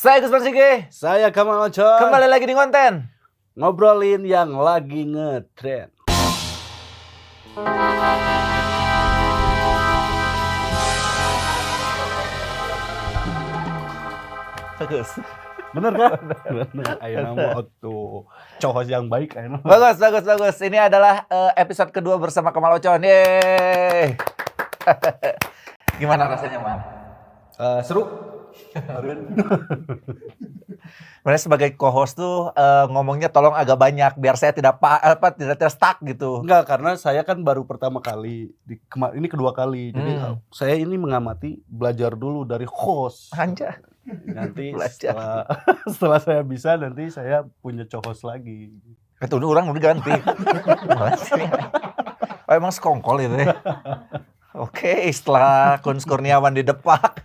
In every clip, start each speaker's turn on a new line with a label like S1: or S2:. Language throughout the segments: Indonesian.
S1: Saya Gus Persige.
S2: Saya Kamal Ocon.
S1: Kembali lagi di konten
S2: Ngobrolin yang lagi ngetrend.
S1: Bagus.
S2: Bener kan? Bener. Ayo nama tuh cowok yang baik.
S1: Bagus. Ini adalah episode kedua bersama Kamal Ocon. Yeay. Gimana rasanya, Mal?
S2: Seru.
S1: Sebenarnya sebagai co-host tuh ngomongnya tolong agak banyak biar saya tidak stuck gitu.
S2: Enggak, karena saya kan baru pertama kali ini kedua kali. Jadi saya ini mengamati, belajar dulu dari host.
S1: Anja.
S2: Nanti setelah saya bisa, nanti saya punya co-host lagi.
S1: Itu orang udah ganti. Oh, emang sekongkol itu ya. Oke, setelah Kun Kurniawan didepak,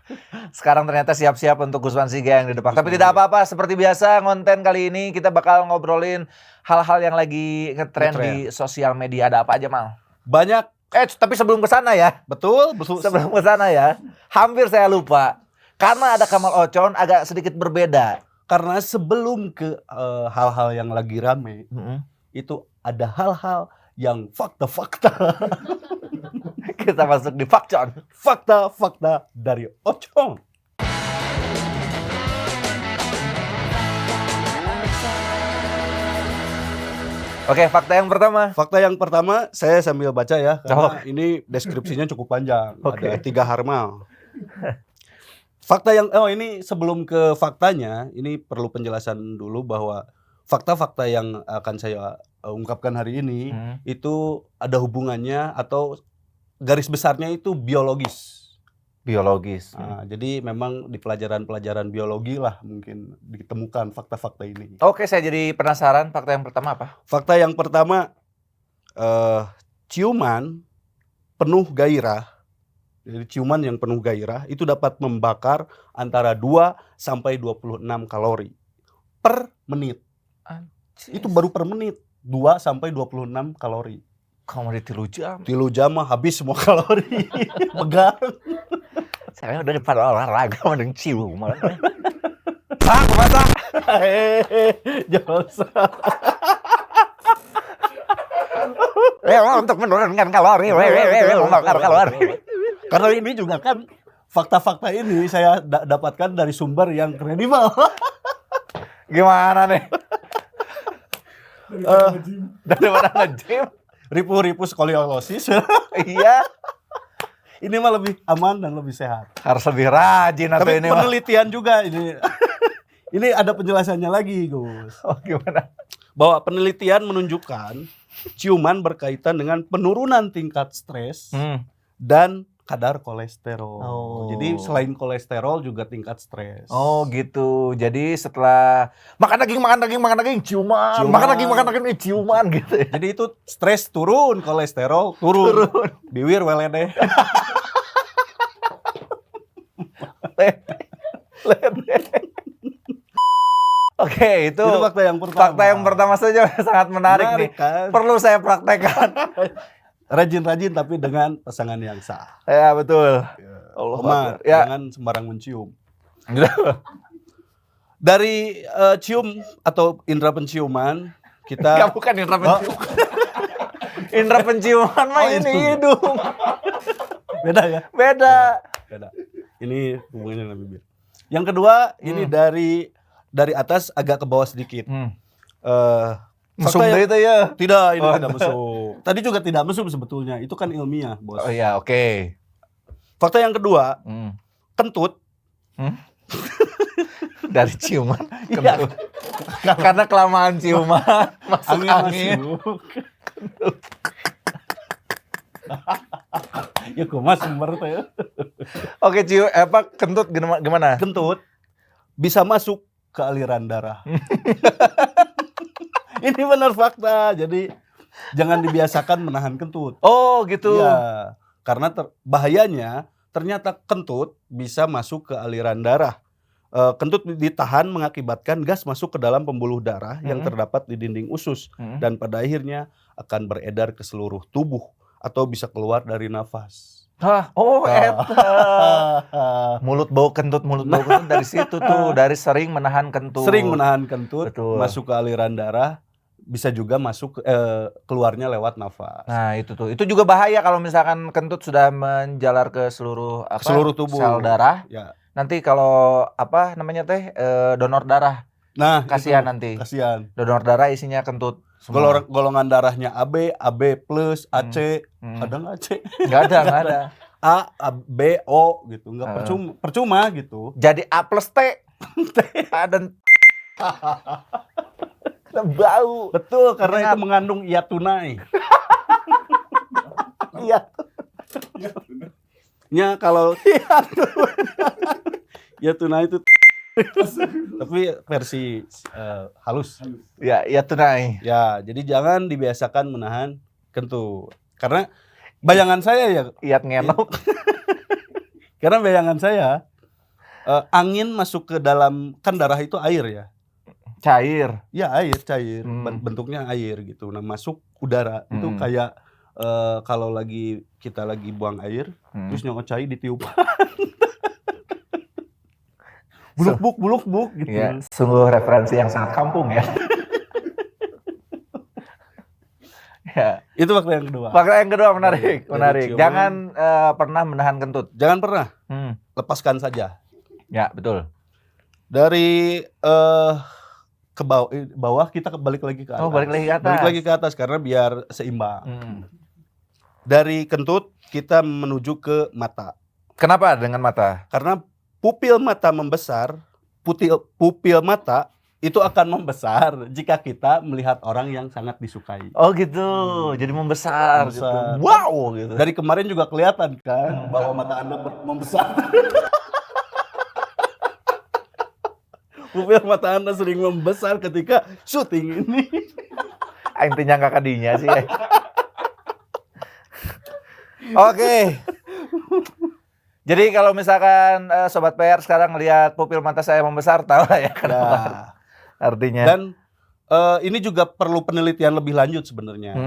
S1: sekarang ternyata siap-siap untuk Gus Persige yang didepak. Tapi tidak apa-apa, seperti biasa konten kali ini kita bakal ngobrolin hal-hal yang lagi ngetrend di sosial media. Ada apa aja, Mal?
S2: Banyak.
S1: Tapi sebelum ke sana ya.
S2: Betul.
S1: Sebelum ke sana ya, hampir saya lupa. Karena ada Kamal Ocon agak sedikit berbeda.
S2: Karena sebelum ke hal-hal yang lagi rame, itu ada hal-hal yang fakta-fakta.
S1: Kita masuk di Fakcon.
S2: Fakta-fakta dari Ocon.
S1: Oke, fakta yang pertama.
S2: Fakta yang pertama saya sambil baca ya, karena ini deskripsinya cukup panjang. Ada 3 harmal. Fakta yang ini sebelum ke faktanya, ini perlu penjelasan dulu bahwa fakta-fakta yang akan saya ungkapkan hari ini itu ada hubungannya atau garis besarnya itu biologis. Nah, jadi memang di pelajaran-pelajaran biologi lah mungkin ditemukan fakta-fakta ini.
S1: Oke, saya jadi penasaran. Fakta yang pertama apa?
S2: Fakta yang pertama, ciuman penuh gairah. Jadi ciuman yang penuh gairah itu dapat membakar antara 2 sampai 26 kalori per menit. Itu baru per menit, 2 sampai 26 kalori.
S1: Kamu di 3 jam.
S2: 3 jam mah habis semua kalori. Pegang.
S1: Saya udah depan olahraga mending cium. Masa?
S2: Jangan
S1: Untuk menurunkan kalori. Membakar kalori.
S2: Karena ini juga kan fakta-fakta ini saya dapatkan dari sumber yang kredibel.
S1: Gimana nih? Dari mana nge-gym?
S2: Ripu-ripu skoliosis.
S1: Iya.
S2: Ini mah lebih aman dan lebih sehat.
S1: Harus lebih rajin atau
S2: Tapi
S1: ini
S2: penelitian juga ini. Ini ada penjelasannya lagi, Gus.
S1: Oh, gimana?
S2: Bahwa penelitian menunjukkan ciuman berkaitan dengan penurunan tingkat stres dan kadar kolesterol. Jadi selain kolesterol juga tingkat stres.
S1: Oh gitu. Jadi setelah makan daging, ciuman. Makan daging, ciuman gitu ya.
S2: Jadi itu stres turun, kolesterol turun. Biwir welede.
S1: Oke, itu
S2: fakta yang pertama.
S1: Fakta yang pertama saja sangat menarik nih.
S2: Kan?
S1: Perlu saya praktekkan.
S2: Rajin-rajin tapi dengan pasangan yang sah.
S1: Ya betul.
S2: Allah, jangan sembarang mencium. Dari cium atau indera penciuman kita.
S1: Bukan indera penciuman. Indera penciuman mah ini hidung.
S2: Beda ya?
S1: Beda.
S2: Ini hubungannya dengan bibir. Yang kedua ini dari atas agak ke bawah sedikit.
S1: Mesum itu ya?
S2: Tidak, ini tidak mesum. Tadi juga tidak mesum sebetulnya. Itu kan ilmiah, Bos.
S1: Oh iya, oke.
S2: Fakta yang kedua, kentut.
S1: Dari ciuman kentut. Karena kelamaan ciuman masuk angin.
S2: Ya kumas sumber tuh ya.
S1: Oke, kentut gimana?
S2: Kentut bisa masuk ke aliran darah. Ini benar fakta. Jadi jangan dibiasakan menahan kentut.
S1: Oh gitu.
S2: Iya. Karena bahayanya ternyata kentut bisa masuk ke aliran darah. Kentut ditahan mengakibatkan gas masuk ke dalam pembuluh darah yang terdapat di dinding usus dan pada akhirnya akan beredar ke seluruh tubuh atau bisa keluar dari nafas.
S1: Hah, oh eta. Mulut bau kentut dari situ tuh, dari sering menahan kentut.
S2: Sering menahan kentut,
S1: Betul.
S2: masuk ke aliran darah, bisa juga masuk keluarnya lewat nafas.
S1: Nah, itu tuh. Itu juga bahaya kalau misalkan kentut sudah menjalar ke seluruh
S2: Seluruh tubuh.
S1: sel darah.
S2: Ya.
S1: Nanti kalau donor darah.
S2: Nah,
S1: Kasihan
S2: itu,
S1: nanti.
S2: Kasihan.
S1: Donor darah isinya kentut semua.
S2: Golongan darahnya AB, AB+, AC, ada nggak AC?
S1: Nggak ada.
S2: A, B, O gitu, nggak percuma gitu.
S1: Jadi A plus T. Dan bau.
S2: Betul, karena itu mengandung iatunai.
S1: Iya.
S2: Ya kalau iatunai itu tapi versi halus.
S1: Ya, iatunai.
S2: Ya, jadi jangan dibiasakan menahan kentut. Karena bayangan saya ya,
S1: Iat ngenok.
S2: karena bayangan saya angin masuk ke dalam, kan darah itu air ya.
S1: Cair.
S2: Ya air, cair. Bentuknya air gitu. Nah masuk udara itu kayak kalau kita lagi buang air, terus nyocai ditiup. Buluk-buk gitu.
S1: Ya, sungguh referensi yang sangat kampung ya. Ya.
S2: Itu fakta yang kedua.
S1: Fakta yang kedua menarik.
S2: Ciuman.
S1: Jangan pernah menahan kentut.
S2: Jangan pernah.
S1: Lepaskan
S2: saja.
S1: Ya, betul.
S2: Dari ke bawah kita balik lagi ke atas.
S1: Oh, balik lagi ke atas.
S2: Balik lagi ke atas karena biar seimbang. Dari kentut kita menuju ke mata.
S1: Kenapa dengan mata?
S2: Karena pupil mata membesar, pupil mata itu akan membesar jika kita melihat orang yang sangat disukai.
S1: Oh gitu, jadi membesar. Gitu. Wow gitu.
S2: Dari kemarin juga kelihatan kan bahwa mata Anda membesar. Pupil mata Anda sering membesar ketika syuting ini.
S1: Intinya nggak kadinya sih. Oke. Jadi kalau misalkan Sobat PR sekarang lihat pupil mata saya membesar, tahu lah ya kenapa. Nah, artinya.
S2: Dan ini juga perlu penelitian lebih lanjut sebenarnya.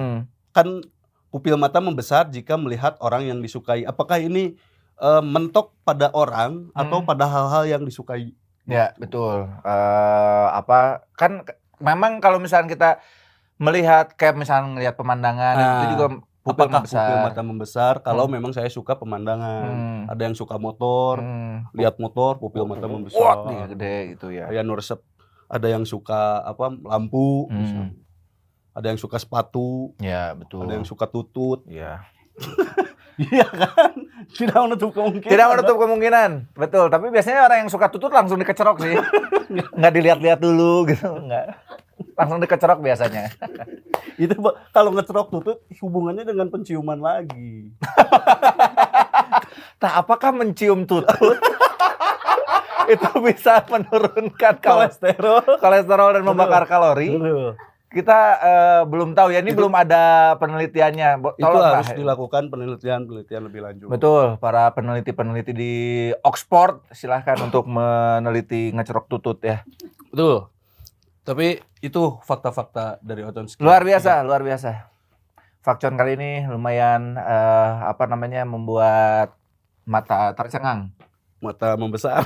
S2: Kan pupil mata membesar jika melihat orang yang disukai. Apakah ini mentok pada orang atau pada hal-hal yang disukai?
S1: Ya betul. Kan memang kalau misalkan kita melihat kayak misalnya melihat pemandangan itu juga pupil
S2: mata membesar kalau memang saya suka pemandangan. Ada yang suka motor, lihat motor pupil mata membesar.
S1: Wah, gede gitu ya.
S2: Kayak nuresep. Ada yang suka lampu, ada yang suka sepatu,
S1: ya betul.
S2: Ada yang suka tutut,
S1: ya.
S2: Iya kan, tidak menutup kemungkinan.
S1: Tidak menutup kemungkinan, betul. Tapi biasanya orang yang suka tutut langsung dikecerok sih, nggak dilihat-lihat dulu gitu, nggak. Langsung dikecerok biasanya.
S2: Itu kalau ngecerok tutut hubungannya dengan penciuman lagi.
S1: Nah, apakah mencium tutut itu bisa menurunkan kolesterol dan membakar kalori? Kita belum tahu ya, ini belum ada penelitiannya.
S2: Itu harus dilakukan penelitian lebih lanjut.
S1: Betul, para peneliti di Oxford silahkan untuk meneliti ngecerok tutut ya.
S2: Betul. Tapi itu fakta-fakta dari Ocon Sekian.
S1: Luar biasa. Fakcon kali ini lumayan membuat mata tercengang.
S2: Mata membesar.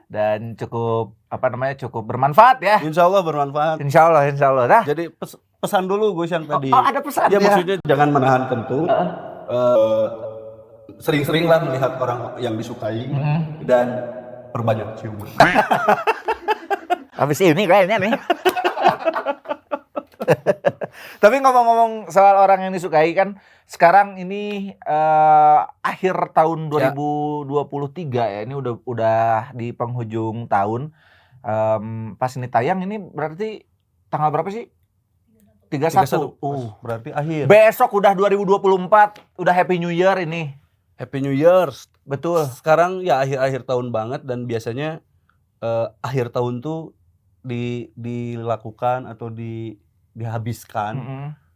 S1: Dan cukup bermanfaat ya.
S2: Insya Allah bermanfaat.
S1: Insya Allah. Nah.
S2: Jadi pesan dulu Gus yang tadi.
S1: Oh, ada pesan
S2: ya. Maksudnya jangan menahan kentut. Sering-seringlah melihat orang yang disukai dan perbanyak ciuman.
S1: Habis ini kayaknya nih. Tapi ngomong-ngomong soal orang yang disukai kan, sekarang ini akhir tahun 2023 ya, ini udah di penghujung tahun. Pas ini tayang ini berarti tanggal berapa sih? 31.
S2: Berarti akhir.
S1: Besok udah 2024, udah Happy New Year ini.
S2: Happy New Year.
S1: Betul.
S2: Sekarang ya akhir-akhir tahun banget dan biasanya akhir tahun tuh dilakukan atau dihabiskan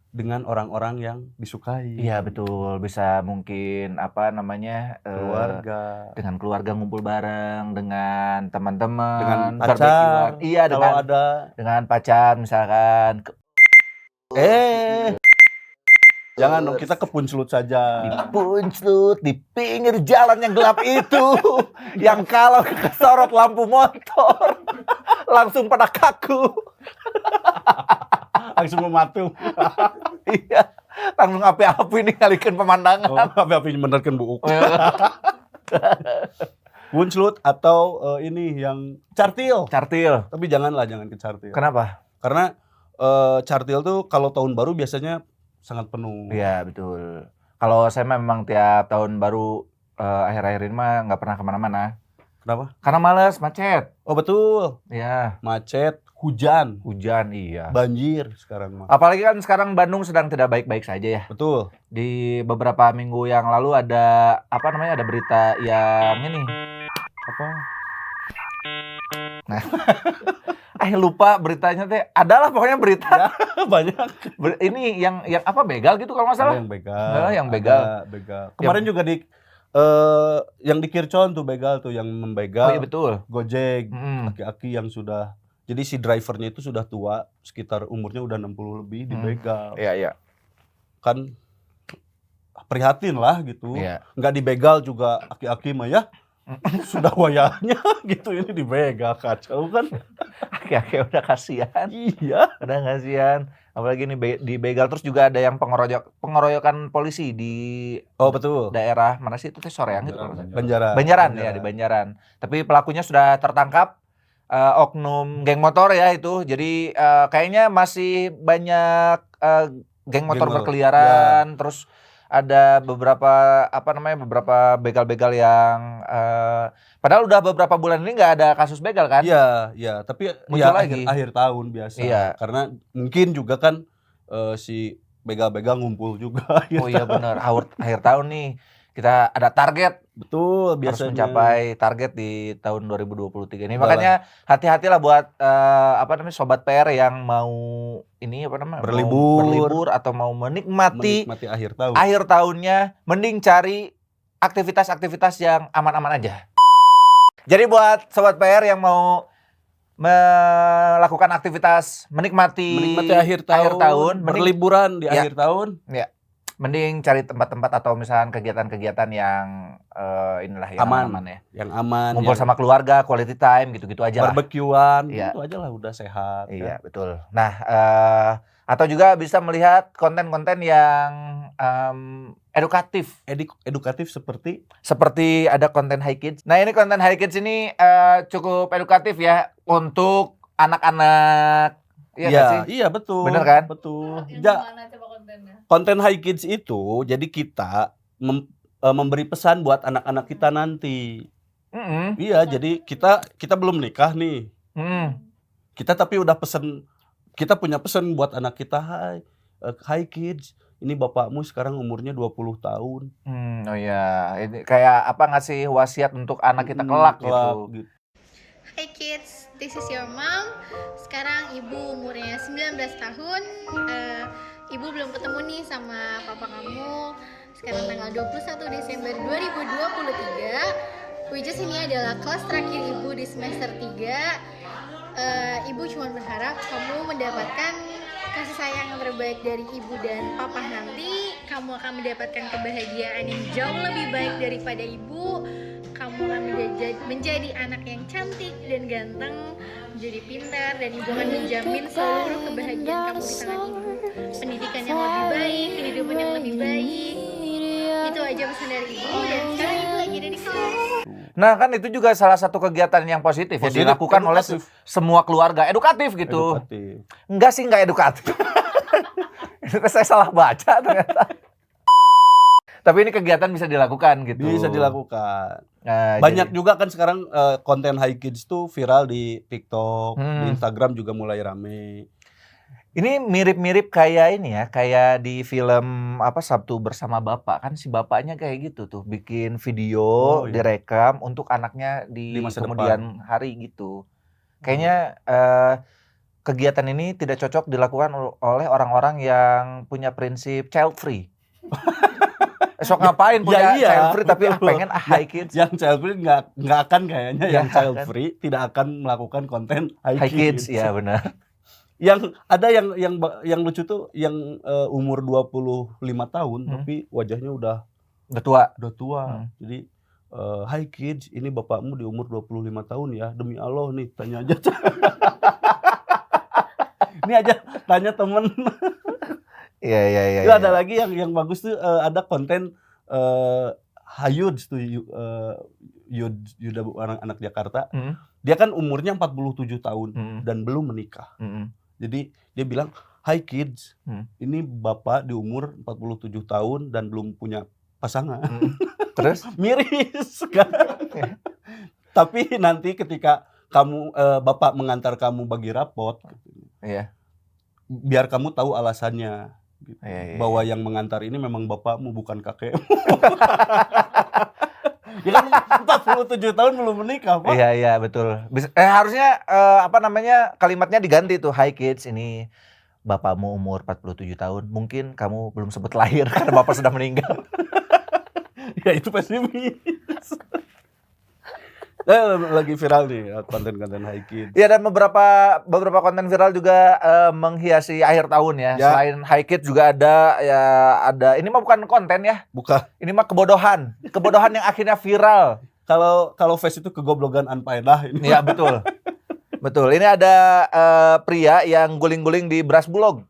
S2: dengan orang-orang yang disukai.
S1: Iya betul, bisa mungkin
S2: keluarga.
S1: Dengan keluarga ngumpul bareng, dengan teman-teman,
S2: dengan pacar.
S1: Iya,
S2: dengan
S1: pacar misalkan.
S2: Jangan dong, kita ke Puncelut saja.
S1: Puncelut di pinggir jalan yang gelap itu, yang kalau kesorot lampu motor langsung pada kaku.
S2: Langsung mematung.
S1: Iya, langsung api-api nih ngalikin pemandangan.
S2: Api-api menerken buuk. Puncelut atau ini yang Cartil.
S1: Cartil.
S2: Tapi jangan ke Cartil.
S1: Kenapa?
S2: Karena Cartil tuh kalau tahun baru biasanya sangat penuh.
S1: Iya, betul. Kalau saya memang tiap tahun baru akhir-akhir ini mah nggak pernah kemana-mana.
S2: Kenapa?
S1: Karena males, macet.
S2: Oh betul.
S1: Iya.
S2: Macet, hujan,
S1: Iya.
S2: banjir sekarang mah.
S1: Apalagi kan sekarang Bandung sedang tidak baik-baik saja ya.
S2: Betul.
S1: Di beberapa minggu yang lalu ada ada berita yang ini.
S2: Apa?
S1: Nah. Lupa beritanya teh. Adalah pokoknya berita.
S2: Ya, banyak.
S1: Ini yang apa begal gitu kalau nggak salah.
S2: Yang begal.
S1: Yang begal.
S2: Begal. Kemarin juga di yang di Kircon tuh begal tuh yang membegal.
S1: Oh iya betul.
S2: Gojek, aki-aki yang sudah, jadi si drivernya itu sudah tua, sekitar umurnya udah 60 lebih, dibegal.
S1: Iya.
S2: Kan prihatin lah gitu.
S1: Iya.
S2: Nggak dibegal juga aki-aki mah ya. Sudah wayahnya gitu, ini dibegal, kacau kan.
S1: Aki-aki udah kasihan.
S2: Iya.
S1: Udah kasihan. Apalagi ini dibegal, terus juga ada yang pengeroyokan polisi di
S2: Betul.
S1: daerah mana sih itu teh Soreang gitu.
S2: Banjaran
S1: ya, di Banjaran. Tapi pelakunya sudah tertangkap, oknum geng motor ya itu. Jadi kayaknya masih banyak geng motor berkeliaran, terus ada beberapa beberapa begal-begal yang padahal udah beberapa bulan ini nggak ada kasus begal kan?
S2: Iya, tapi
S1: muncul
S2: ya
S1: lagi
S2: akhir tahun biasa.
S1: Iya.
S2: Karena mungkin juga kan si begal-begal ngumpul juga.
S1: Oh iya benar, akhir tahun nih kita ada target.
S2: Betul,
S1: Harus
S2: biasanya
S1: mencapai target di tahun 2023 ini. Makanya hati-hatilah buat sobat PR yang mau berlibur atau mau menikmati
S2: akhir tahun.
S1: Akhir tahunnya, mending cari aktivitas-aktivitas yang aman-aman aja. Jadi buat sobat PR yang mau melakukan aktivitas menikmati
S2: akhir tahun, berliburan di akhir tahun.
S1: Ya. Mending cari tempat-tempat atau misalkan kegiatan-kegiatan yang yang aman ya.
S2: Yang aman.
S1: Ngumpul sama keluarga, quality time, gitu-gitu aja lah.
S2: Barbekyuan,
S1: iya.
S2: Gitu aja lah, udah sehat.
S1: Iya,
S2: kan?
S1: betul. Nah, atau juga bisa melihat konten-konten yang edukatif.
S2: Edukatif
S1: Seperti ada konten High Kids. Nah, ini konten High Kids ini cukup edukatif ya untuk anak-anak.
S2: Iya betul.
S1: Bener kan?
S2: Betul. Konten High Kids itu jadi kita memberi pesan buat anak-anak kita nanti. Iya, jadi kita belum nikah nih. Kita tapi udah kita punya pesan buat anak kita, High Kids, ini bapakmu sekarang umurnya 20 tahun.
S1: Oh iya, ini kayak ngasih wasiat untuk anak kita kelak gitu.
S3: Hi kids, this is your mom. Sekarang ibu umurnya 19 tahun. Ibu belum ketemu nih sama papa kamu. Sekarang tanggal 21 Desember 2023. Which is ini adalah kelas terakhir ibu di semester 3. Ibu cuma berharap kamu mendapatkan kasih sayang yang terbaik dari ibu dan papa nanti. Kamu akan mendapatkan kebahagiaan yang jauh lebih baik daripada ibu. Kamu akan menjadi anak yang cantik dan ganteng, menjadi pintar, dan ibu akan menjamin seluruh kebahagiaan kamu di tangan ibu. Pendidikan yang lebih baik, kehidupan yang lebih baik. Itu aja pesan dari ibu, dan sekarang ibu lagi ada di kelas.
S1: Nah kan itu juga salah satu kegiatan yang positif ya, dilakukan oleh semua keluarga, edukatif gitu. Enggak sih, enggak edukatif. Itu saya salah baca ternyata. Tapi ini kegiatan bisa dilakukan gitu.
S2: Bisa dilakukan. Banyak juga kan sekarang konten High Kids tuh viral di TikTok, di Instagram juga mulai rame.
S1: Ini mirip-mirip kayak ini ya, kayak di film Sabtu Bersama Bapak, kan si bapaknya kayak gitu tuh, bikin video, direkam untuk anaknya di
S2: masa
S1: kemudian hari gitu. Kayaknya kegiatan ini tidak cocok dilakukan oleh orang-orang yang punya prinsip child free. Sok ngapain punya child free tapi pengen High Kids.
S2: Yang child free nggak akan kayaknya yang child free tidak akan melakukan konten High Kids.
S1: Iya benar.
S2: Yang ada yang lucu tuh yang umur 25 tahun tapi wajahnya udah
S1: tua.
S2: Jadi "Hai kids, ini bapakmu di umur 25 tahun ya. Demi Allah nih, tanya aja." Ini aja tanya temen.
S1: Iya.
S2: Itu ada lagi yang bagus tuh ada konten Hayud tuh Yuda orang anak Jakarta. Dia kan umurnya 47 tahun dan belum menikah. Jadi dia bilang, "Hai kids, ini bapak di umur 47 tahun dan belum punya pasangan."
S1: Terus
S2: Miris kan? Tapi nanti ketika kamu bapak mengantar kamu bagi rapot,
S1: iya.
S2: biar kamu tahu alasannya. Gitu.
S1: Iya.
S2: Bahwa yang mengantar ini memang bapakmu bukan kakekmu. Ya kan 47 tahun belum menikah, Pak.
S1: Iya betul. Harusnya kalimatnya diganti tuh, "Hi kids, ini bapakmu umur 47 tahun. Mungkin kamu belum sempat lahir karena bapak sudah meninggal."
S2: Ya itu pesimis. Lagi viral nih konten-konten Hi Kids.
S1: Ya, dan beberapa konten viral juga menghiasi akhir tahun ya. Selain Hi Kids juga ada ini mah bukan konten ya.
S2: Bukan.
S1: Ini mah kebodohan yang akhirnya viral.
S2: Kalau face itu kegoblogan anfaedah ini.
S1: Iya betul. Betul. Ini ada pria yang guling-guling di beras Bulog.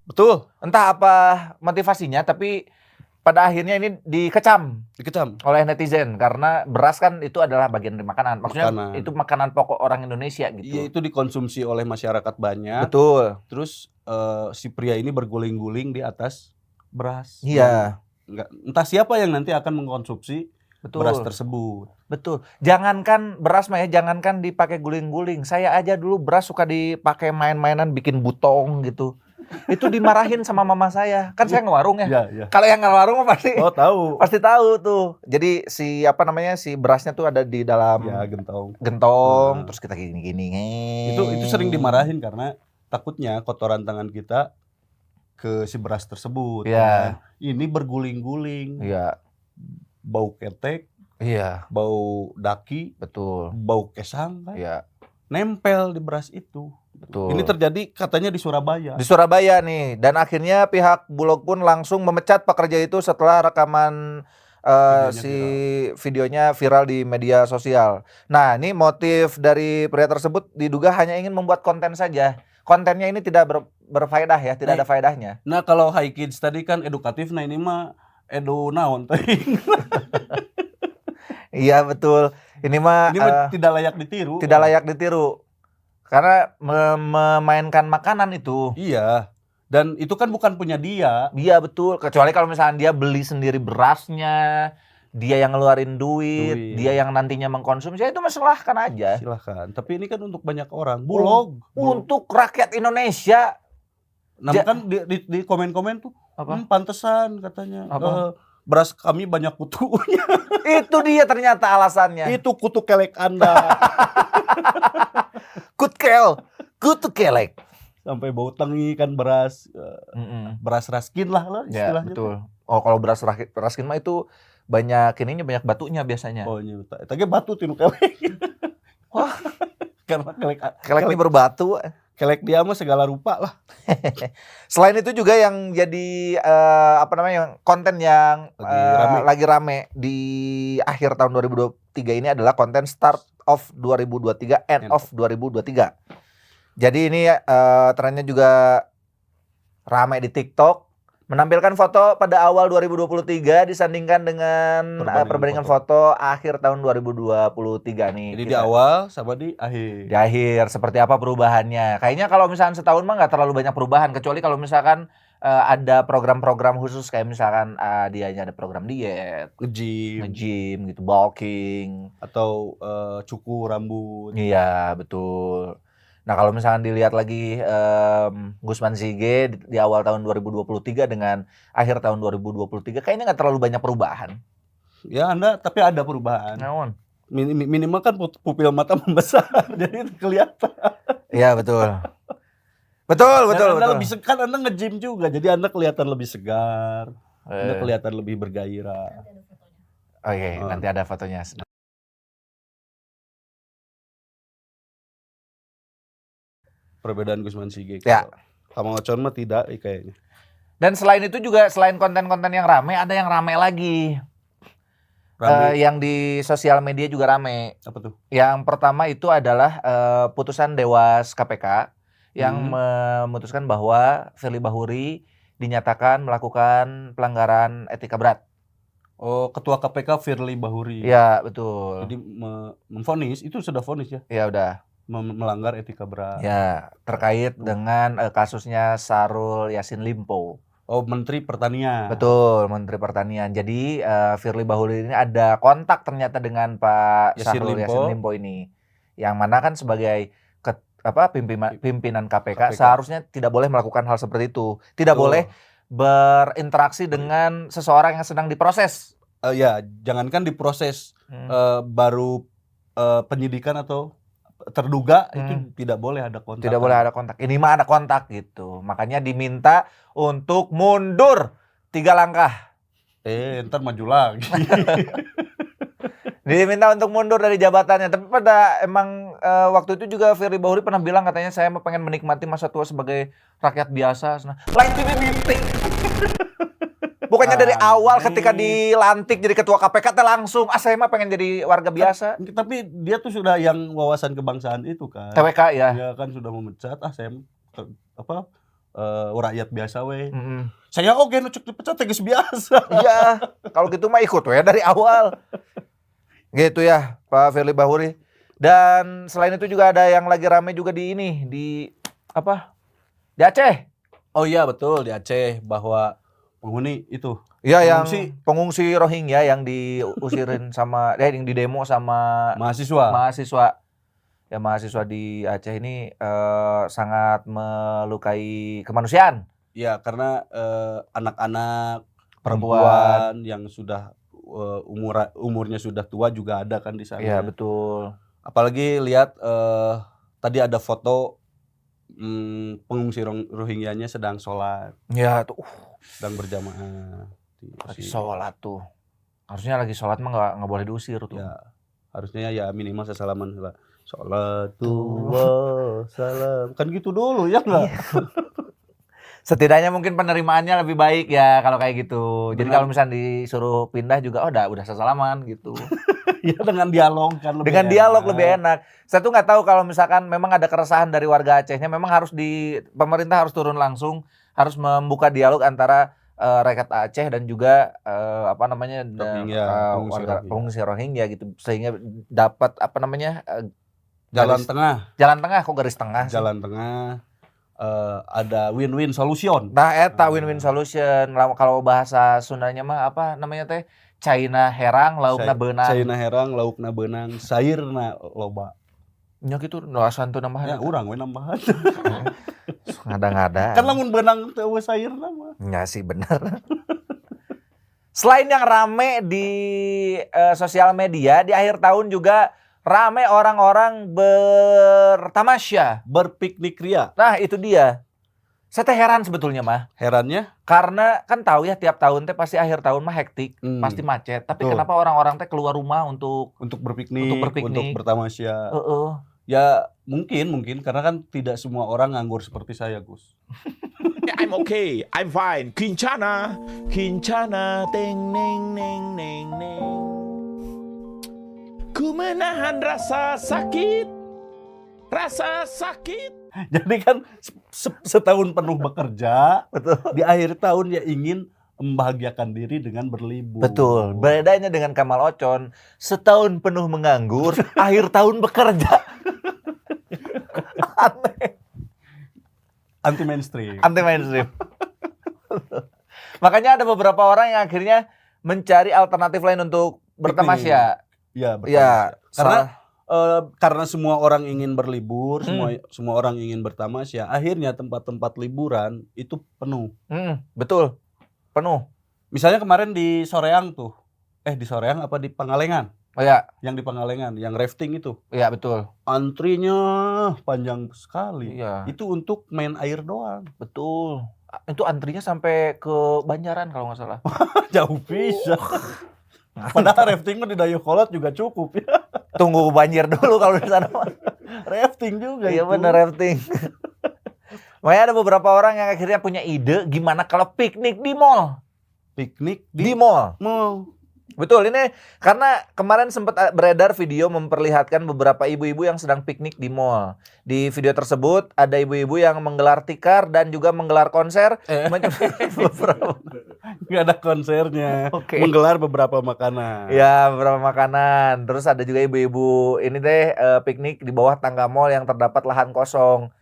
S2: Betul.
S1: Entah apa motivasinya, tapi pada akhirnya ini dikecam oleh netizen karena beras kan itu adalah bagian dari makanan. Maksudnya itu makanan pokok orang Indonesia gitu.
S2: Iya, itu dikonsumsi oleh masyarakat banyak.
S1: Betul.
S2: Terus si pria ini berguling-guling di atas beras.
S1: Iya.
S2: Entah siapa yang nanti akan mengkonsumsi beras tersebut.
S1: Betul. Jangankan beras mah ya, jangankan dipakai guling-guling. Saya aja dulu beras suka dipakai main-mainan bikin butong gitu. Itu dimarahin sama mama saya. Kan saya ngewarung ya.
S2: Iya.
S1: Kalau yang ngewarung mah pasti
S2: tahu.
S1: Pasti tahu tuh. Jadi si berasnya tuh ada di dalam gentong. Terus kita gini-gini.
S2: Itu sering dimarahin karena takutnya kotoran tangan kita ke si beras tersebut.
S1: Iya.
S2: Ini berguling-guling.
S1: Iya.
S2: Bau ketek.
S1: Iya.
S2: Bau daki.
S1: Betul.
S2: Bau kesang kan.
S1: Iya.
S2: Nempel di beras itu.
S1: Betul.
S2: Ini terjadi katanya di Surabaya.
S1: Di Surabaya nih, dan akhirnya pihak Bulog pun langsung memecat pekerja itu setelah rekaman videonya viral di media sosial. Nah, ini motif dari pria tersebut diduga hanya ingin membuat konten saja. Kontennya ini tidak berfaedah ya, tidak ada faedahnya.
S2: Nah, kalau Hi Kids tadi kan edukatif, nah ini mah edu naon teuing.
S1: Iya betul. Ini mah
S2: tidak layak ditiru.
S1: Tidak layak ditiru. Karena memainkan makanan itu.
S2: Iya. Dan itu kan bukan punya dia.
S1: Iya betul. Kecuali kalau misalnya dia beli sendiri berasnya, dia yang ngeluarin duit, dia yang nantinya mengkonsumsi, itu silahkan aja.
S2: Silahkan. Tapi ini kan untuk banyak orang. Bulog.
S1: Untuk rakyat Indonesia.
S2: Nah kan di komen-komen tuh, pantesan katanya. Beras kami banyak kutunya.
S1: Itu dia ternyata alasannya.
S2: Itu kutu kelek Anda.
S1: Kutu kelek.
S2: Sampai bau tengi kan beras. Beras raskin lah
S1: Ya,
S2: istilahnya.
S1: betul. Oh, kalau beras raskin mah itu banyak batunya biasanya.
S2: Oh iya, tapi batu tinu kelek.
S1: Wah,
S2: karena
S1: kelek ini berbatu.
S2: Kelek dia mah segala rupa lah.
S1: Selain itu juga yang jadi konten yang lagi rame di akhir tahun 2023 ini adalah konten start of 2023, end of 2023. Jadi ini trennya juga rame di TikTok. Menampilkan foto pada awal 2023 disandingkan dengan perbandingan foto akhir tahun 2023 nih.
S2: Jadi di awal sama di akhir.
S1: Di akhir seperti apa perubahannya? Kayaknya kalau misalkan setahun mah nggak terlalu banyak perubahan, kecuali kalau misalkan ada program-program khusus kayak misalkan dianya ada program diet, nge-gym gitu, bulking,
S2: atau cukur rambut.
S1: Iya betul. Nah kalau misalkan dilihat lagi Gusman Sige di awal tahun 2023 dengan akhir tahun 2023 kayaknya nggak terlalu banyak perubahan.
S2: Ya tapi ada perubahan. Minimal kan pupil mata membesar jadi kelihatan.
S1: Iya betul. Betul,
S2: Dan
S1: betul,
S2: Anda
S1: betul.
S2: lebih kan Anda nge-gym juga, jadi Anda kelihatan lebih segar, Anda
S1: Eh,
S2: kelihatan lebih bergairah.
S1: Oke,
S2: Oh.
S1: nanti ada fotonya.
S2: Perbedaan Gusman Sige.
S1: Ya.
S2: Kalau Ocon mah tidak kayaknya.
S1: Dan selain itu juga, selain konten-konten yang rame, ada yang rame lagi.
S2: Rame.
S1: Yang di sosial media juga rame.
S2: Apa tuh?
S1: Yang pertama itu adalah putusan Dewas KPK yang
S2: Hmm.
S1: memutuskan bahwa Firly Bahuri dinyatakan melakukan pelanggaran etika berat.
S2: Oh, Ketua KPK Firly Bahuri.
S1: Iya, betul.
S2: Jadi memvonis, itu sudah vonis ya?
S1: Ya udah.
S2: Melanggar etika berat.
S1: Ya, terkait dengan kasusnya Syahrul Yassin Limpo.
S2: Oh, Menteri Pertanian.
S1: Betul, Menteri Pertanian. Jadi Firly Bahuri ini ada kontak ternyata dengan Pak
S2: Yassin
S1: Syahrul
S2: Limpo.
S1: Yassin Limpo ini. Yang mana kan sebagai pimpinan KPK
S2: KPK.
S1: seharusnya tidak boleh melakukan hal seperti itu. Tidak
S2: Betul.
S1: boleh berinteraksi dengan seseorang yang sedang diproses.
S2: Ya, jangankan diproses baru penyidikan atau terduga itu tidak boleh ada kontak.
S1: Tidak boleh ada kontak. Ini mah ada kontak gitu. Makanya diminta untuk mundur 3 langkah.
S2: Ntar maju lagi.
S1: Diminta untuk mundur dari jabatannya. Tapi pada waktu itu juga Firly Bahuri pernah bilang katanya saya mau pengen menikmati masa tua sebagai rakyat biasa. Lain mimpi. Bukannya dari awal ketika dilantik jadi ketua KPK langsung saya mah pengen jadi warga biasa.
S2: Tapi dia tuh sudah yang wawasan kebangsaan itu kan.
S1: TWK ya.
S2: Dia kan sudah memecat saya rakyat biasa we.
S1: Mm-mm.
S2: Saya oke nucuk dipecat tegas biasa.
S1: Iya, kalau gitu mah ikut we dari awal. Gitu ya, Pak Firly Bahuri. Dan selain itu juga ada yang lagi rame juga di Aceh.
S2: Oh iya betul, di Aceh bahwa penghuni itu.
S1: Iya, yang
S2: Pengungsi.
S1: pengungsi Rohingya yang diusirin sama yang didemo sama
S2: Mahasiswa.
S1: Ya, mahasiswa di Aceh ini sangat melukai kemanusiaan.
S2: Ya, karena anak-anak
S1: Perempuan.
S2: yang sudah umurnya sudah tua juga ada kan di sana.
S1: Iya, betul.
S2: Apalagi lihat tadi ada foto pengungsi Rohingyanya sedang sholat,
S1: Ya tuh,
S2: sedang berjamaah.
S1: lagi sholat tuh. Harusnya lagi sholat mah nggak boleh diusir tuh.
S2: Ya, harusnya ya minimal sesalaman lah. Sholatullah salam. Kan gitu dulu ya nggak?
S1: Setidaknya mungkin penerimaannya lebih baik ya kalau kayak gitu. Jadi
S2: Benar.
S1: kalau misalnya disuruh pindah juga udah sesalaman gitu.
S2: Ya dengan dialog kan lebih
S1: Dengan
S2: enak.
S1: dialog lebih enak. Saya tuh nggak tahu kalau misalkan memang ada keresahan dari warga Acehnya, memang harus pemerintah harus turun langsung, harus membuka dialog antara rakyat Aceh dan juga pengungsi Rohingya gitu, sehingga dapat
S2: Jalan tengah
S1: kok garis tengah sih?
S2: jalan tengah ada win-win solution.
S1: Nah, eta win-win solution. Kalau bahasa Sundanya mah apa namanya teh? Caina herang, laukna beunang.
S2: Caina herang, laukna beunang, sairna loba.
S1: Nya gitu, nu asantu nambahan.
S2: Ya urang we nambahan.
S1: Ngada-ngada.
S2: Kan lamun beunang teh we sairna mah.
S1: Ya sih benar. Selain yang rame di sosial media, di akhir tahun juga rame orang-orang bertamasya,
S2: Berpiknik ria.
S1: Nah, itu dia. Saya teh heran sebetulnya mah.
S2: Herannya
S1: Karena kan tahu ya tiap tahun teh pasti akhir tahun mah hektik, pasti
S2: Hmm.
S1: macet. Tapi
S2: Betul.
S1: kenapa orang-orang teh keluar rumah untuk
S2: berpiknik,
S1: Untuk berpiknik.
S2: untuk bertamasya. Ya mungkin karena kan tidak semua orang nganggur seperti saya, Gus.
S4: I'm okay. I'm fine. Kincana, teng neng neng neng neng. Ku menahan rasa sakit.
S2: Jadi kan setahun penuh bekerja,
S1: Betul.
S2: di akhir tahun ya ingin membahagiakan diri dengan berlibur.
S1: Betul. Bedanya dengan Kamal Ocon, setahun penuh menganggur, akhir tahun bekerja. Aneh.
S2: Anti mainstream.
S1: Anti mainstream. Makanya ada beberapa orang yang akhirnya mencari alternatif lain untuk bertamasya.
S2: Ya,
S1: Ya,
S2: karena semua orang ingin berlibur, semua orang ingin bertamasya, akhirnya tempat-tempat liburan itu penuh.
S1: Betul. Penuh.
S2: Misalnya kemarin di Soreang tuh. Di Soreang apa di Pangalengan?
S1: Oh ya,
S2: yang di Pangalengan, yang rafting itu.
S1: iya betul.
S2: Antrinya panjang sekali.
S1: Iya,
S2: Itu untuk main air doang.
S1: betul. Itu antrinya sampai ke Banjaran kalau nggak salah.
S2: Jauh bisa. Padahal rafting mah di Dayakolot juga cukup ya.
S1: Tunggu banjir dulu kalau di sana.
S2: Rafting juga
S1: Iya
S2: itu.
S1: bener rafting. Makanya ada beberapa orang yang akhirnya punya ide gimana kalau piknik di mall.
S2: Piknik
S1: Di mall.
S2: mall.
S1: Betul, ini karena kemarin sempat beredar video memperlihatkan beberapa ibu-ibu yang sedang piknik di mall. Di video tersebut ada ibu-ibu yang menggelar tikar dan juga menggelar konser. Beberapa.
S2: Nggak ada konsernya.
S1: Oke.
S2: Menggelar beberapa makanan.
S1: Ya, beberapa makanan. Terus ada juga ibu-ibu ini deh piknik di bawah tangga mall yang terdapat lahan kosong.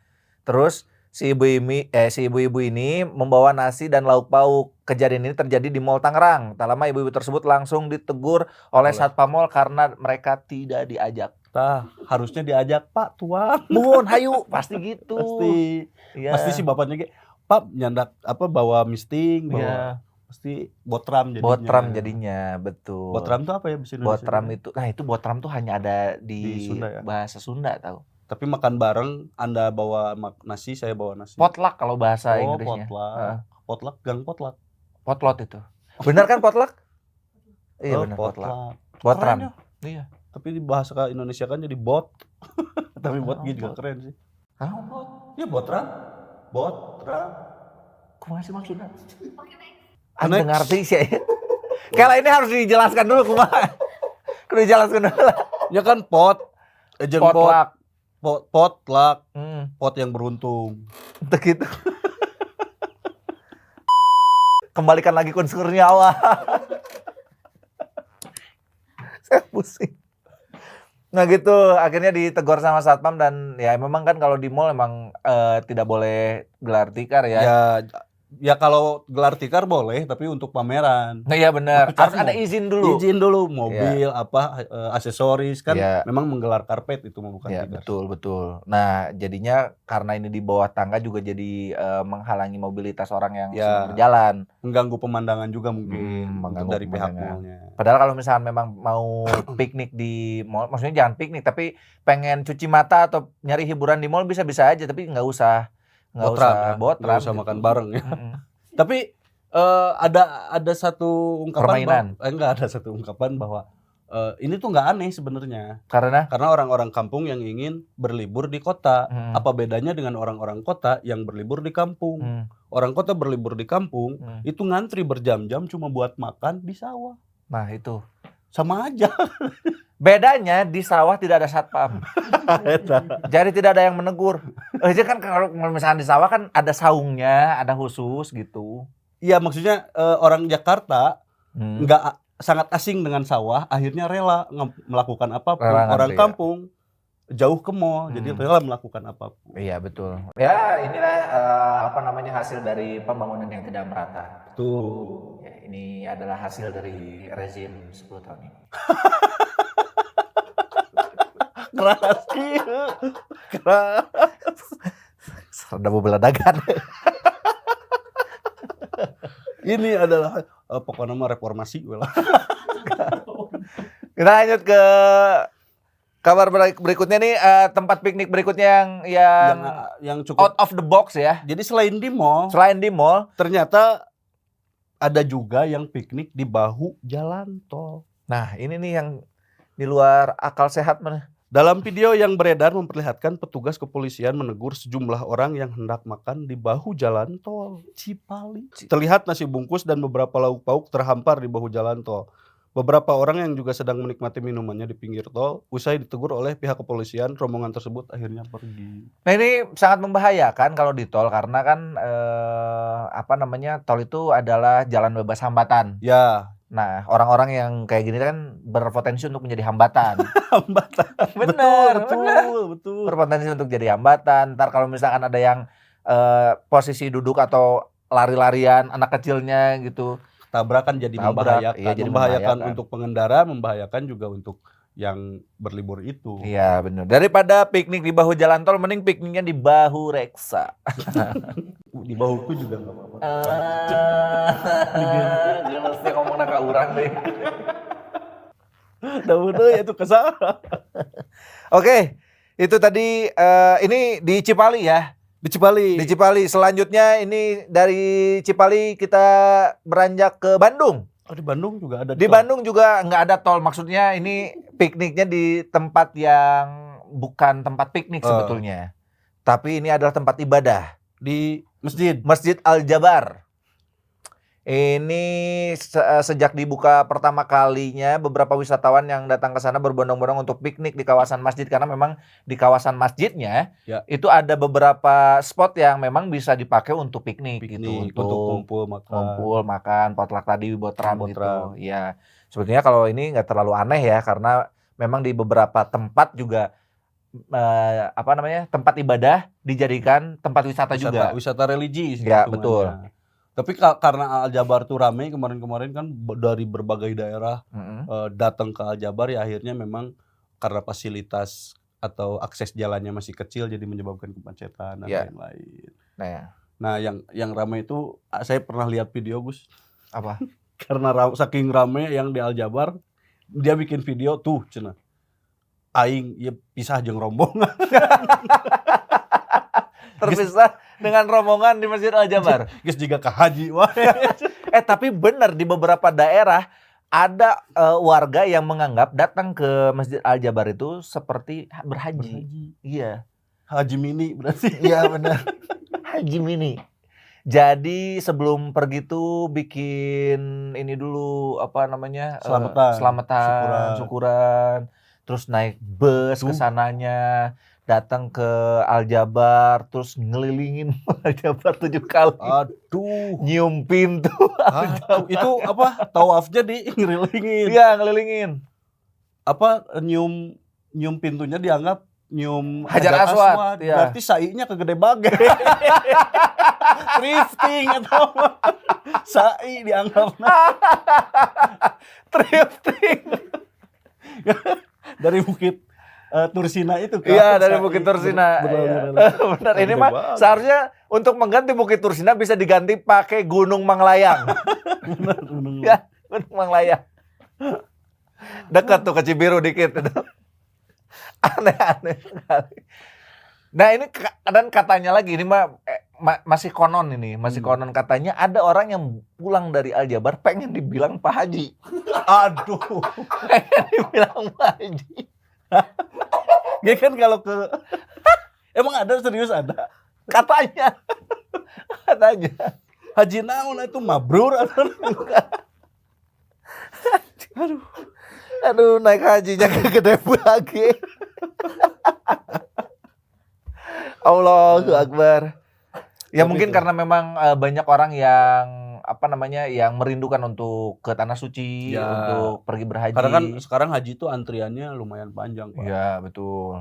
S1: Terus si ibu-ibu ini membawa nasi dan lauk pauk. Kejadian ini terjadi di Mall Tangerang. Tak lama ibu-ibu tersebut langsung ditegur oleh Satpam Mall karena mereka tidak diajak.
S2: Tah, harusnya diajak Pak Tuan.
S1: Mun, hayu, pasti gitu.
S2: Pasti.
S1: Iya.
S2: Pasti si bapaknya kayak, Pak nyandak apa bawa misting, bawa
S1: Iya.
S2: pasti botram jadinya.
S1: Botram jadinya, betul.
S2: Botram tuh apa ya bahasa Indonesia?
S1: Botram itu. Nah, itu botram tuh hanya ada
S2: Di
S1: di
S2: Sunda ya?
S1: bahasa Sunda tahu.
S2: Tapi makan bareng, Anda bawa nasi, saya bawa nasi.
S1: Potluck kalau bahasa
S2: Oh,
S1: Inggrisnya.
S2: potluck.
S1: Heeh.
S2: Potluck, gang potluck.
S1: Potlot itu. Benar kan potluck? Iya
S2: Oh,
S1: benar potluck.
S2: potluck.
S1: Botram.
S2: Keren ya.
S1: Iya.
S2: Tapi di bahasa Indonesia kan jadi bot. Tapi bot
S1: Oh,
S2: juga
S1: bot.
S2: keren sih.
S1: Ah, bot.
S2: Ya botram. Botram.
S1: Kumaha sih maksudnya?
S2: Next.
S1: Anda ngerti sih. Kalau ini harus dijelaskan dulu kumaha. Kudu dijelaskan dulu.
S2: Ya kan pot. Jeung
S1: Potluck.
S2: Potluck. Pot yang beruntung.
S1: Untuk itu. Kembalikan lagi unsur nyawa. Saya pusing. Nah gitu, akhirnya ditegur sama satpam dan ya memang kan kalau di mall emang tidak boleh gelar tikar ya.
S2: Ya kalau gelar tikar boleh, tapi untuk pameran.
S1: Nah iya benar,
S2: Tapi
S1: harus
S2: mau
S1: ada izin dulu.
S2: Izin dulu, mobil aksesoris kan
S1: Iya.
S2: memang menggelar karpet itu mah bukan
S1: Ya
S2: tikar.
S1: betul. Nah jadinya karena ini di bawah tangga juga jadi menghalangi mobilitas orang yang
S2: Ya.
S1: sedang berjalan.
S2: Mengganggu pemandangan juga mungkin
S1: Mengganggu
S2: dari pihak
S1: pemandangan.
S2: mallnya.
S1: Padahal kalau misalnya memang mau piknik di mall, maksudnya jangan piknik, tapi pengen cuci mata atau nyari hiburan di mall bisa-bisa aja, tapi nggak usah
S2: Botram
S1: botram
S2: usah
S1: gitu.
S2: makan bareng ya.
S1: Mm-mm.
S2: Tapi ada satu ungkapan
S1: Permainan.
S2: enggak ada satu ungkapan bahwa ini tuh nggak aneh sebenarnya.
S1: Karena
S2: Karena orang-orang kampung yang ingin berlibur di kota.
S1: Mm.
S2: Apa bedanya dengan orang-orang kota yang berlibur di kampung? Orang kota berlibur di kampung itu ngantri berjam-jam cuma buat makan di sawah.
S1: Nah itu
S2: Sama aja.
S1: bedanya di sawah tidak ada satpam, jadi tidak ada yang menegur. Aja kan kalau misalnya di sawah kan ada saungnya, ada khusus gitu.
S2: Iya maksudnya orang Jakarta
S1: Hmm.
S2: nggak sangat asing dengan sawah, akhirnya rela melakukan apapun.
S1: Rela ngantri,
S2: Orang
S1: ya.
S2: kampung jauh ke mall, jadi
S1: Hmm.
S2: rela melakukan apapun.
S1: Iya betul. Ya inilah apa namanya hasil dari pembangunan yang tidak merata.
S2: Tuh.
S1: Ya, ini adalah hasil dari rezim 10 tahun ini.
S2: Keras gitu. Keras.
S1: Sudah beladagan.
S2: Ini adalah pokoknya mah reformasi lah.
S1: Kita lanjut ke kabar berikutnya nih, tempat piknik berikutnya
S2: yang cukup.
S1: out of the box ya.
S2: Jadi selain di mall,
S1: Selain di mall,
S2: ternyata ada juga yang piknik di bahu jalan tol.
S1: nah ini nih yang di luar akal sehat mana?
S2: Dalam video yang beredar memperlihatkan petugas kepolisian menegur sejumlah orang yang hendak makan di bahu jalan tol Cipali. Terlihat nasi bungkus dan beberapa lauk pauk terhampar di bahu jalan tol. Beberapa orang yang juga sedang menikmati minumannya di pinggir tol, usai ditegur oleh pihak kepolisian, rombongan tersebut akhirnya pergi.
S1: Nah ini sangat membahayakan kalau di tol karena kan apa namanya tol itu adalah jalan bebas hambatan.
S2: Ya,
S1: Nah orang-orang yang kayak gini kan berpotensi untuk menjadi hambatan.
S2: hambatan.
S1: Bener,
S2: betul.
S1: Berpotensi untuk jadi hambatan. Ntar kalau misalkan ada yang posisi duduk atau lari-larian anak kecilnya gitu.
S2: Tabrakan jadi
S1: Tabrak,
S2: membahayakan.
S1: iya, jadi
S2: membahayakan
S1: membahayakan.
S2: untuk pengendara, membahayakan juga untuk yang berlibur itu.
S1: Iya benar. Daripada piknik di bahu jalan tol, mending pikniknya di bahu reksa.
S2: Di bahuku juga nggak apa-apa.
S1: Dia mesti ngomong nak urang deh.
S2: Daunnya itu kesana.
S1: Oke, itu tadi ini di Cipali ya.
S2: Di Cipali.
S1: Di Cipali. Selanjutnya ini dari Cipali kita beranjak ke Bandung.
S2: Oh, di Bandung juga ada.
S1: Di Bandung juga nggak ada tol. Maksudnya ini pikniknya di tempat yang bukan tempat piknik sebetulnya. Tapi ini adalah tempat ibadah.
S2: Di masjid.
S1: Masjid Al-Jabar. Ini sejak dibuka pertama kalinya beberapa wisatawan yang datang ke sana berbondong-bondong untuk piknik di kawasan masjid, karena memang di kawasan masjidnya itu ada beberapa spot yang memang bisa dipakai untuk piknik gitu,
S2: untuk kumpul makan,
S1: potluck tadi, botram gitu. Ya, sebetulnya kalau ini nggak terlalu aneh ya, karena memang di beberapa tempat juga tempat ibadah dijadikan tempat wisata juga.
S2: Wisata religi.
S1: Ya, betul.
S2: Tapi karena Al-Jabar tuh ramai kemarin-kemarin kan dari berbagai daerah datang ke Al-Jabar, ya akhirnya memang karena fasilitas atau akses jalannya masih kecil jadi menyebabkan kemacetan dan lain-lain. Nah, yang ramai itu saya pernah lihat video, Gus.
S1: Apa?
S2: Karena saking ramai yang di Al-Jabar, dia bikin video tuh cenah. Aing ya pisah jeung rombongan.
S1: Terpisah dengan rombongan di Masjid Al-Jabar.
S2: Geus jiga ka haji wah.
S1: Tapi benar di beberapa daerah ada warga yang menganggap datang ke Masjid Al-Jabar itu seperti berhaji. Iya.
S2: Haji mini berarti.
S1: Iya benar. Haji mini. Jadi sebelum pergi tuh bikin ini dulu selamatan, syukuran. Terus naik bus ke sananya, datang ke Al-Jabar, terus ngelilingin Al-Jabar 7 kali.
S2: Aduh,
S1: nyium pintu.
S2: Itu apa? Tawafnya di ngelilingin.
S1: Iya, ngelilingin.
S2: Apa nyium pintunya dianggap nyium
S1: Hajar Aswad. Ya.
S2: Berarti sainya kegede bagai. Thrifting atau apa? Sai dianggap.
S1: Thrifting.
S2: Dari Bukit Tursina itu kan?
S1: Iya, dari Bukit Tursina. Benar. Ini mah seharusnya untuk mengganti Bukit Tursina bisa diganti pakai Gunung Manglayang.
S2: Benar.
S1: Ya, Gunung Manglayang. Dekat tuh ke Cibiru dikit. Aneh-aneh sekali. Nah ini dan katanya lagi ini mah masih konon konon katanya ada orang yang pulang dari Al-Jabar pengen dibilang Pak Haji.
S2: Aduh,
S1: Pengen dibilang Pak Haji.
S2: ya kan kalau ke emang ada, serius ada.
S1: Katanya.
S2: Haji naon itu mabrur atau
S1: Aduh naik hajinya gede banget. Allahu Akbar. Ya mungkin karena memang banyak orang yang yang merindukan untuk ke tanah suci, untuk pergi berhaji.
S2: Karena kan sekarang haji itu antriannya lumayan panjang, Pak.
S1: Iya, betul.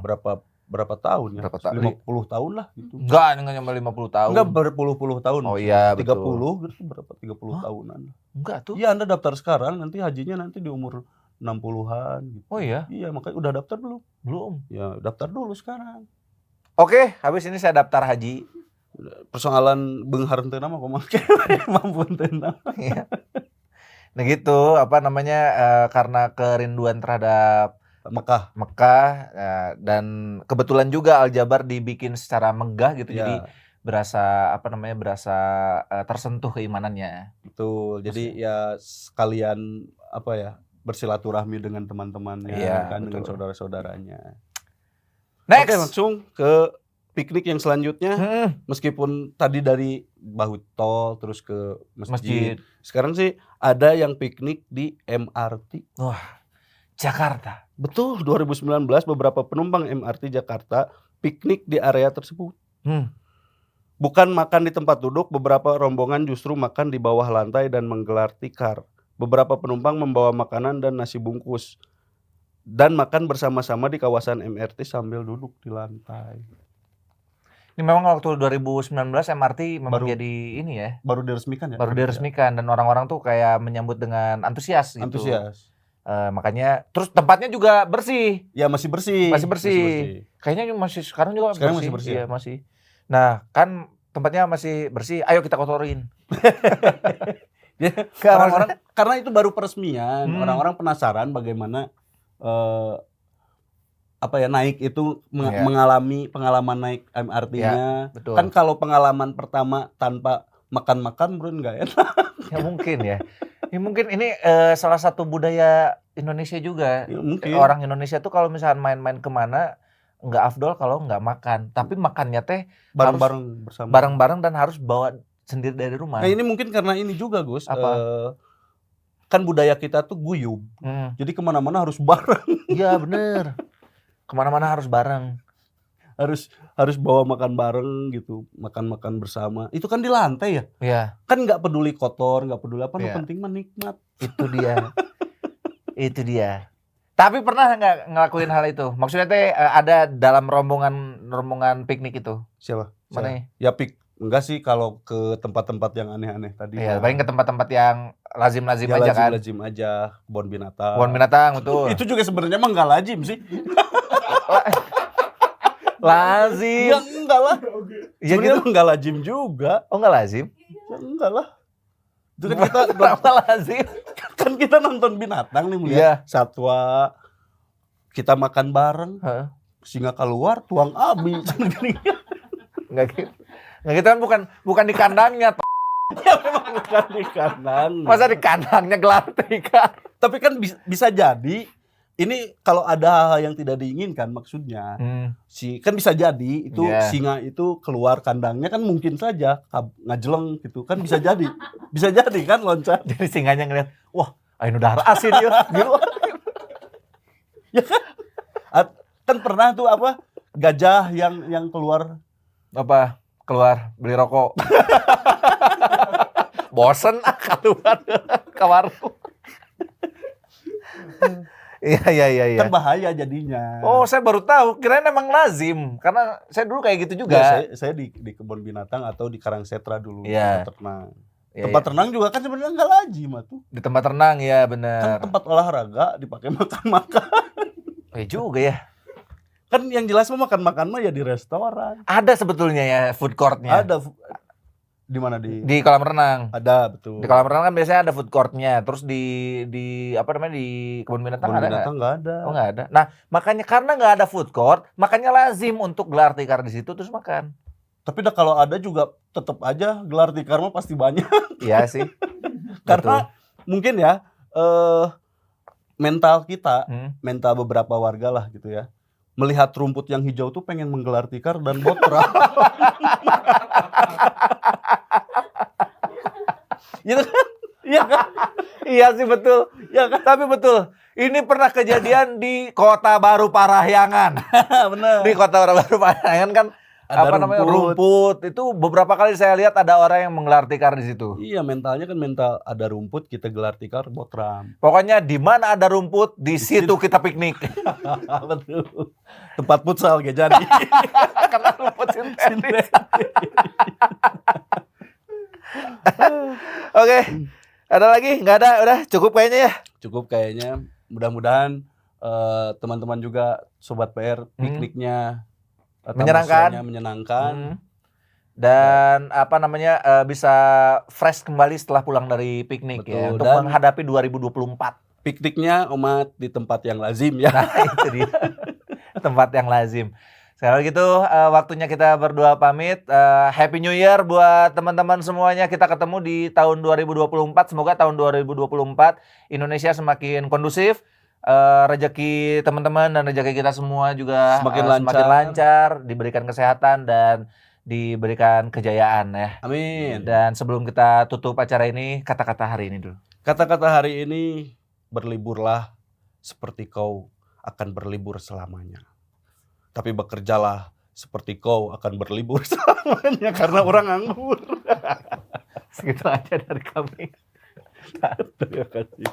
S2: Berapa tahun ya? 50 tahun lah gitu.
S1: Enggak nyampe 50 tahun.
S2: Enggak, berpuluh-puluh tahun.
S1: Oh iya,
S2: 30
S1: betul.
S2: gitu, berapa 30 tahunan.
S1: Enggak tuh.
S2: Iya, Anda daftar sekarang, nanti hajinya nanti di umur 60-an gitu.
S1: Oh iya?
S2: Iya, makanya udah daftar belum?
S1: Belum.
S2: Ya, daftar dulu sekarang.
S1: Oke, habis ini saya daftar haji.
S2: Persoalan beunghar teu nama kumaha mampu teu nama.
S1: Nah gitu, karena kerinduan terhadap Mekah dan kebetulan juga Al-Jabar dibikin secara megah gitu. Jadi berasa tersentuh keimanannya.
S2: Betul. Jadi ya sekalian bersilaturahmi dengan teman-temannya dengan saudara-saudaranya.
S1: Next.
S2: Oke, langsung ke piknik yang selanjutnya. Meskipun tadi dari bahu tol terus ke masjid. Sekarang sih ada yang piknik di MRT.
S1: Wah, Jakarta.
S2: Betul, 2019 beberapa penumpang MRT Jakarta piknik di area tersebut. Bukan makan di tempat duduk, beberapa rombongan justru makan di bawah lantai dan menggelar tikar. Beberapa penumpang membawa makanan dan nasi bungkus dan makan bersama-sama di kawasan MRT sambil duduk di lantai.
S1: Ini memang waktu 2019 MRT memang jadi ini ya.
S2: Baru diresmikan ya?
S1: Baru diresmikan dan orang-orang tuh kayak menyambut dengan antusias gitu. Makanya terus tempatnya juga bersih.
S2: Ya masih bersih.
S1: Masih bersih. Kayaknya sekarang juga
S2: masih bersih.
S1: Iya, masih. Nah, kan tempatnya masih bersih. Ayo kita kotorin.
S2: Orang-orang karena itu baru peresmian. Orang-orang penasaran bagaimana naik itu
S1: Iya.
S2: mengalami pengalaman naik MRT-nya.
S1: Betul.
S2: Kan kalau pengalaman pertama tanpa makan-makan menurut nggak enak.
S1: Ya mungkin ya. Ya mungkin ini salah satu budaya Indonesia juga.
S2: Ya, mungkin.
S1: Orang Indonesia tuh kalau misalnya main-main kemana nggak afdol kalau nggak makan. Tapi makannya teh
S2: Bareng-bareng bersama.
S1: bareng-bareng dan harus bawa sendiri dari rumah.
S2: Nah ini mungkin karena ini juga Gus.
S1: Apa?
S2: Kan budaya kita tuh guyub. Jadi kemana-mana harus bareng.
S1: Iya bener. Kemana-mana harus bareng.
S2: harus bawa makan bareng gitu, makan bersama. Itu kan di lantai ya.
S1: Iya.
S2: Kan nggak peduli kotor, nggak peduli apa,
S1: Iya.
S2: yang penting mah nikmat.
S1: Itu dia. Itu dia. Tapi pernah nggak ngelakuin hal itu? Maksudnya teh ada dalam rombongan piknik itu.
S2: Siapa?
S1: Mana?
S2: Ya enggak sih kalau ke tempat-tempat yang aneh-aneh tadi.
S1: Iya, paling ke tempat-tempat yang lazim-lazim
S2: ya,
S1: aja kan.
S2: lazim aja, kebun binatang.
S1: Kebun binatang betul.
S2: Itu juga sebenarnya emang nggak lazim sih.
S1: Lazim.
S2: Ya enggak lah.
S1: Ya
S2: Sebenarnya
S1: gitu.
S2: enggak lazim juga.
S1: Oh enggak lazim?
S2: Ya enggak lah. Itu kan kita
S1: Kenapa lazim?
S2: kan kita nonton binatang nih melihat
S1: Iya.
S2: satwa. Kita makan bareng.
S1: Heeh.
S2: Singa keluar, tuang abi.
S1: Enggak gitu. Enggak gitu kan bukan di kandangnya.
S2: Ya memang bukan di kandang.
S1: Masa di kandangnya gelar tikar?
S2: Tapi kan bisa jadi ini kalau ada hal-hal yang tidak diinginkan maksudnya. Kan bisa jadi itu
S1: Iya.
S2: singa itu keluar kandangnya kan mungkin saja ngajeleng gitu kan bisa jadi. Bisa jadi kan loncat.
S1: Jadi singanya ngeliat, wah, ayo udah asin ya. Gitu.
S2: Ya kan? Kan pernah tuh apa gajah yang keluar
S1: Apa? Keluar beli rokok. Bosen keluar ke warung. Iya.
S2: kan bahaya jadinya.
S1: Oh, saya baru tahu. Kirain emang lazim. Karena saya dulu kayak gitu juga.
S2: Ya, saya di kebun binatang atau di Karangsetra dulu
S1: Iya.
S2: tempat renang.
S1: Iya,
S2: Tempat
S1: iya.
S2: renang juga kan sebenarnya nggak lazim tuh.
S1: Di tempat renang ya
S2: Kan
S1: bener.
S2: tempat olahraga dipakai makan-makan.
S1: Oh, juga ya.
S2: Kan yang jelas mah makan-makan mah ya di restoran.
S1: Ada sebetulnya ya food courtnya.
S2: Ada di mana
S1: Di kolam renang.
S2: ada betul.
S1: Di kolam renang kan biasanya ada food courtnya. Terus di apa namanya di kebun binatang
S2: Kebun
S1: ada nggak?
S2: binatang nggak ada.
S1: Oh nggak ada. Nah makanya karena nggak ada food court, makanya lazim untuk gelar tikar di situ terus makan.
S2: Tapi kalau ada juga tetap aja gelar tikar mah pasti banyak.
S1: Iya sih.
S2: Karena mungkin ya mental kita,
S1: Betul.
S2: mental beberapa warga lah gitu ya. Melihat rumput yang hijau tuh pengen menggelar tikar dan botra. Gitu kan? Iya kan?
S1: Iya sih betul.
S2: Iya kan?
S1: Tapi betul. Ini pernah kejadian di Kota Baru Parahyangan.
S2: Bener.
S1: Di Kota Baru Parahyangan kan
S2: Ada
S1: apa namanya rumput. Itu beberapa kali saya lihat ada orang yang menggelar tikar di situ.
S2: Iya, mentalnya kan mental ada rumput kita gelar tikar botram.
S1: Pokoknya di mana ada rumput, di situ kita piknik.
S2: Betul. Tempat futsal gak jadi.
S1: Karena rumput sintetis. Oke. Ada lagi? Nggak ada? Udah cukup kayaknya ya?
S2: Cukup kayaknya. Mudah-mudahan teman-teman juga Sobat PR pikniknya atau
S1: Menyenangkan.
S2: maksudnya menyenangkan.
S1: Dan apa namanya bisa fresh kembali setelah pulang dari piknik ya.
S2: Betul,
S1: Untuk
S2: dan-
S1: menghadapi 2024.
S2: Pikniknya umat di tempat yang lazim ya.
S1: Nah itu dia. Tempat yang lazim. Sekali gitu waktunya kita berdua pamit. Happy New Year buat teman-teman semuanya. Kita ketemu di tahun 2024. Semoga tahun 2024 Indonesia semakin kondusif. Rezeki teman-teman dan rezeki kita semua juga
S2: Semakin
S1: semakin lancar, diberikan kesehatan dan diberikan kejayaan ya.
S2: Amin.
S1: Dan sebelum kita tutup acara ini, kata-kata hari ini dulu.
S2: Kata-kata hari ini, berliburlah seperti kau akan berlibur selamanya. Tapi bekerjalah seperti kau akan berlibur selamanya karena orang nganggur.
S1: Segitu aja dari kami.
S2: Terima kasih.